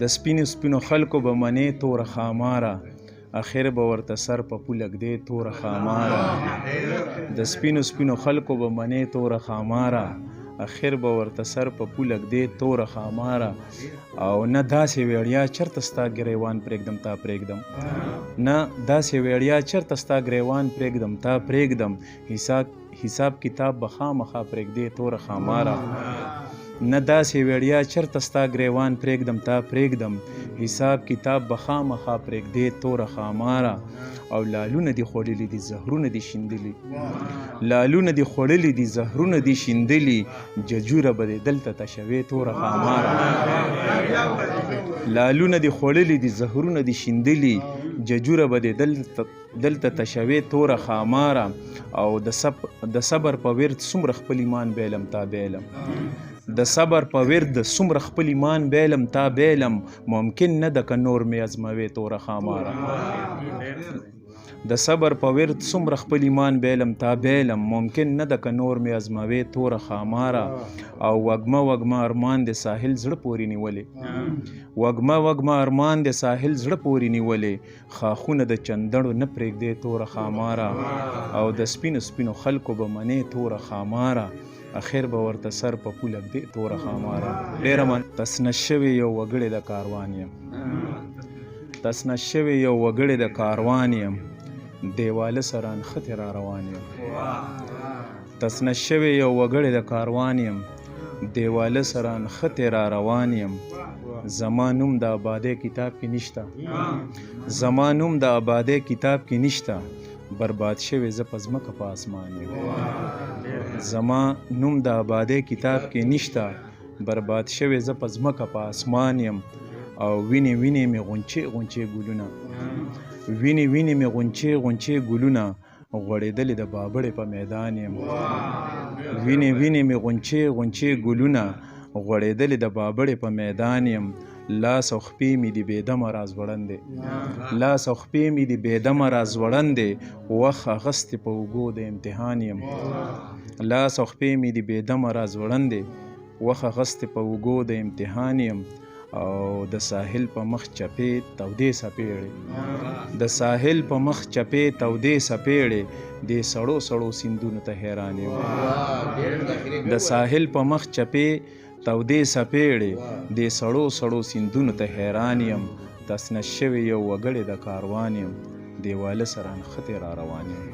د سپینو سپینو خلکو به منې توره خاماره اخر به ورته سر په پولک دی توره خاماره د سپینو سپینو خلکو به منې توره خاماره اخر به ورته سر په پولک دی توره خاماره او نه داسې ویړیا چرته ستا ګریوان پرېږدم تا پرېږدم نه داسې ویړیا چرته ستا ګریوان پرېږدم تا پرېږدم حساب کتاب به خامخا پرېږدې توره خاماره نه داسې ویړیا چرته ستا ګریوان پرېږدم تا پرېږدم حساب کتاب به خامخا پرېږدې توره خاماره او لالونه دي خوړلي دي زهرونه دي شیندلي لالونه دي خوړلي دي زهرونه دي شیندلي ججوره به دې دلته تشوې توره خاماره لالونه دي خوړلي دي زهرونه دي شیندلي ججوره به دې دلته تشوې توره خاماره او د صبر په ورد څومره خپل ایمان بیلم تا بیلم د صبر په ورد څومره خپل ایمان بیلم تا بیلم ممکن نه ده که نور مې ازموې توره خاماره د صبر په ورد څومره خپل ایمان بیلم تا بیلم ممکن نه ده که نور مې ازموې توره خاماره او وږمه وږمه ارمان د ساحل زړه پورې نیولې وږمه وږمه ارمان د ساحل زړه پورې نیولې خاښونه د چندړو نه پرېږدې توره خاماره او د سپینو سپینو خلکو به منې توره خاماره اخر به ورته سر په پولک دی توره خاماره ډېره من تسنه شوې یو وګړی د کاروان یم تسنه شوې یو وګړی د کاروان یم دیواله سره نښتې را روان یم تسنه شوې یو وګړی د کاروان یم دیواله سره نښتې را روان یم زما نوم د آبادۍ کتاب کې نشته زما نوم د آبادۍ کتاب کې نشته برباد شوی زه په ځمکه په اسمان یم زما نوم د آبادۍ کتاب کې نشته برباد شوی زه په ځمکه په اسمان یم او وینې وینې مې غونچې غونچې ګلونه وینې وینې مې غونچې غونچې ګلونه غوړېدلې د بابړې په میدان یم وینې وینې مې غونچې غونچې ګلونه غوړېدلې د بابړې په میدان یم لاس او خپې مې دي بېدمه را ځوړندې لاس او خپې مې دي بېدمه را ځوړندې وخت اخیستې په اوږو د امتحان یم لاس او خپې مې دي بېدمه را ځوړندې وخت اخیستې په اوږو د امتحان یم او د ساحل په مخ چپې تودې څپېړې د ساحل په مخ چپې تودې څپېړې دې سړو سړو سیندونو ته حیران یم د ساحل په مخ چپې تودې څپېړې دې سړو سړو سیندونو ته حیران یم تسنه شوې یو وګړی د کاروان یم دیواله سره نښتې را روان یم